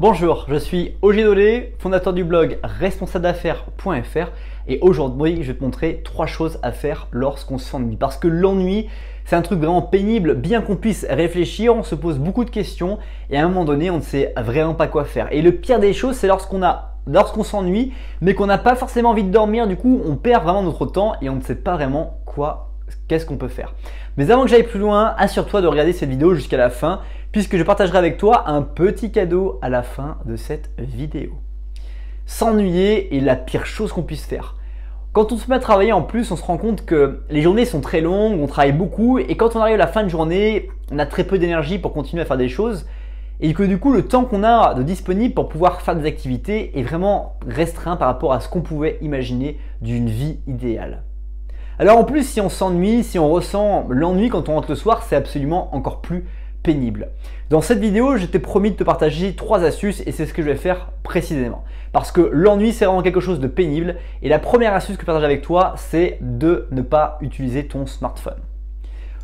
Bonjour, je suis Ogier Dolé, fondateur du blog responsabledaffaires.fr et aujourd'hui je vais te montrer 3 choses à faire lorsqu'on s'ennuie. Parce que l'ennui, c'est un truc vraiment pénible, bien qu'on puisse réfléchir, on se pose beaucoup de questions et à un moment donné on ne sait vraiment pas quoi faire. Et le pire des choses, c'est lorsqu'on s'ennuie mais qu'on n'a pas forcément envie de dormir, du coup on perd vraiment notre temps et on ne sait pas vraiment qu'est-ce qu'on peut faire. Mais avant que j'aille plus loin, assure-toi de regarder cette vidéo jusqu'à la fin puisque je partagerai avec toi un petit cadeau à la fin de cette vidéo. S'ennuyer est la pire chose qu'on puisse faire. Quand on se met à travailler en plus, on se rend compte que les journées sont très longues, on travaille beaucoup et quand on arrive à la fin de journée, on a très peu d'énergie pour continuer à faire des choses et que du coup le temps qu'on a de disponible pour pouvoir faire des activités est vraiment restreint par rapport à ce qu'on pouvait imaginer d'une vie idéale. Alors en plus, si on s'ennuie, si on ressent l'ennui quand on rentre le soir, c'est absolument encore plus pénible. Dans cette vidéo, je t'ai promis de te partager 3 astuces et c'est ce que je vais faire précisément. Parce que l'ennui, c'est vraiment quelque chose de pénible et la première astuce que je partage avec toi, c'est de ne pas utiliser ton smartphone.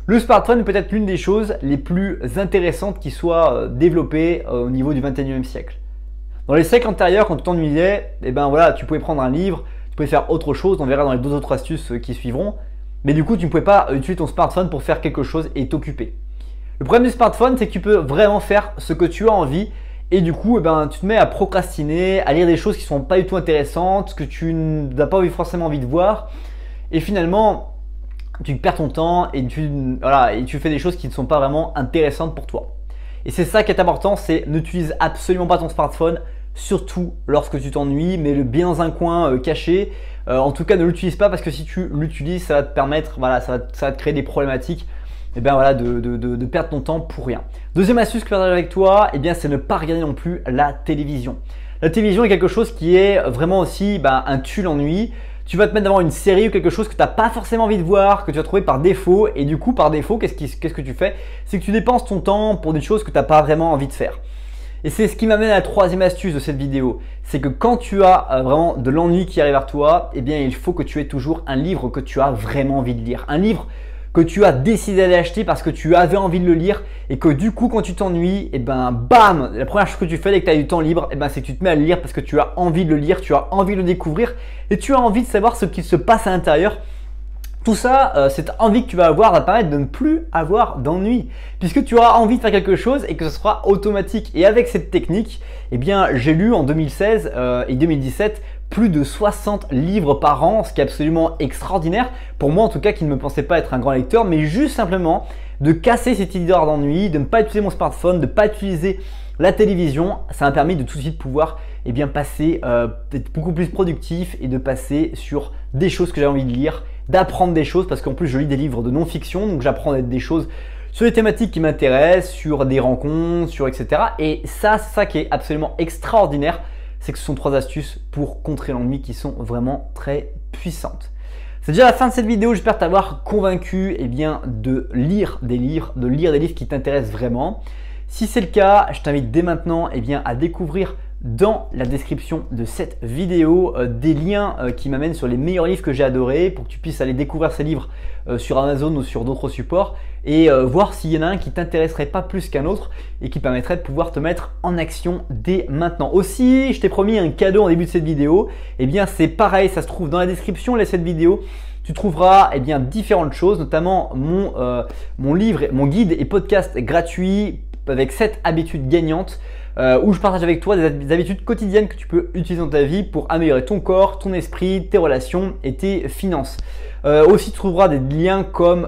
Le smartphone peut être l'une des choses les plus intéressantes qui soient développées au niveau du 21e siècle. Dans les siècles antérieurs, quand tu t'ennuyais, tu pouvais prendre un livre, tu pouvais faire autre chose, on verra dans les 2 autres astuces qui suivront, mais du coup tu ne pouvais pas utiliser ton smartphone pour faire quelque chose et t'occuper. Le problème du smartphone, c'est que tu peux vraiment faire ce que tu as envie et du coup tu te mets à procrastiner, à lire des choses qui ne sont pas du tout intéressantes, que tu n'as pas forcément envie de voir et finalement tu perds ton temps et tu fais des choses qui ne sont pas vraiment intéressantes pour toi. Et c'est ça qui est important, c'est n'utilise absolument pas ton smartphone, surtout lorsque tu t'ennuies, mets-le bien dans un coin caché. En tout cas, ne l'utilise pas parce que si tu l'utilises, ça va te permettre, ça va te créer des problématiques de perdre ton temps pour rien. Deuxième astuce que je partage avec toi, c'est ne pas regarder non plus la télévision. La télévision est quelque chose qui est vraiment aussi un tue l'ennui. Tu vas te mettre devant une série ou quelque chose que tu n'as pas forcément envie de voir, que tu vas trouver par défaut et du coup par défaut, qu'est-ce que tu fais? C'est que tu dépenses ton temps pour des choses que tu n'as pas vraiment envie de faire. Et c'est ce qui m'amène à la 3e astuce de cette vidéo, c'est que quand tu as vraiment de l'ennui qui arrive vers toi, il faut que tu aies toujours un livre que tu as vraiment envie de lire. Un livre que tu as décidé d'aller acheter parce que tu avais envie de le lire et que du coup quand tu t'ennuies, bam, la première chose que tu fais dès que tu as du temps libre, c'est que tu te mets à le lire parce que tu as envie de le lire, tu as envie de le découvrir et tu as envie de savoir ce qu'il se passe à l'intérieur. Tout ça, cette envie que tu vas avoir va permettre de ne plus avoir d'ennui puisque tu auras envie de faire quelque chose et que ce sera automatique. Et avec cette technique, j'ai lu en 2016 et 2017 plus de 60 livres par an, ce qui est absolument extraordinaire. Pour moi en tout cas qui ne me pensais pas être un grand lecteur, mais juste simplement de casser cette idée d'ennui, de ne pas utiliser mon smartphone, de ne pas utiliser la télévision, ça m'a permis de tout de suite pouvoir passer, d'être beaucoup plus productif et de passer sur des choses que j'avais envie de lire, d'apprendre des choses parce qu'en plus je lis des livres de non-fiction, donc j'apprends des choses sur des thématiques qui m'intéressent, sur des rencontres, etc. Et ça, c'est ça qui est absolument extraordinaire, c'est que ce sont 3 astuces pour contrer l'ennui qui sont vraiment très puissantes. C'est déjà la fin de cette vidéo, j'espère t'avoir convaincu de lire des livres, qui t'intéressent vraiment. Si c'est le cas, je t'invite dès maintenant à découvrir dans la description de cette vidéo des liens qui m'amènent sur les meilleurs livres que j'ai adorés pour que tu puisses aller découvrir ces livres sur Amazon ou sur d'autres supports et voir s'il y en a un qui t'intéresserait pas plus qu'un autre et qui permettrait de pouvoir te mettre en action dès maintenant. Aussi, je t'ai promis un cadeau en début de cette vidéo, c'est pareil, ça se trouve dans la description de cette vidéo. Tu trouveras différentes choses, notamment mon livre, mon guide et podcast gratuit avec 7 habitudes gagnantes où je partage avec toi des habitudes quotidiennes que tu peux utiliser dans ta vie pour améliorer ton corps, ton esprit, tes relations et tes finances. Aussi, tu trouveras des liens comme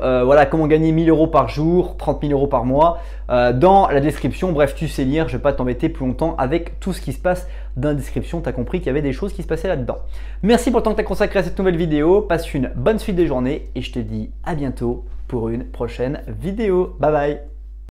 comment gagner 1000 € par jour, 30 000 € par mois dans la description. Bref, tu sais lire, je ne vais pas t'embêter plus longtemps avec tout ce qui se passe dans la description. Tu as compris qu'il y avait des choses qui se passaient là-dedans. Merci pour le temps que tu as consacré à cette nouvelle vidéo. Passe une bonne suite de journée et je te dis à bientôt pour une prochaine vidéo. Bye bye.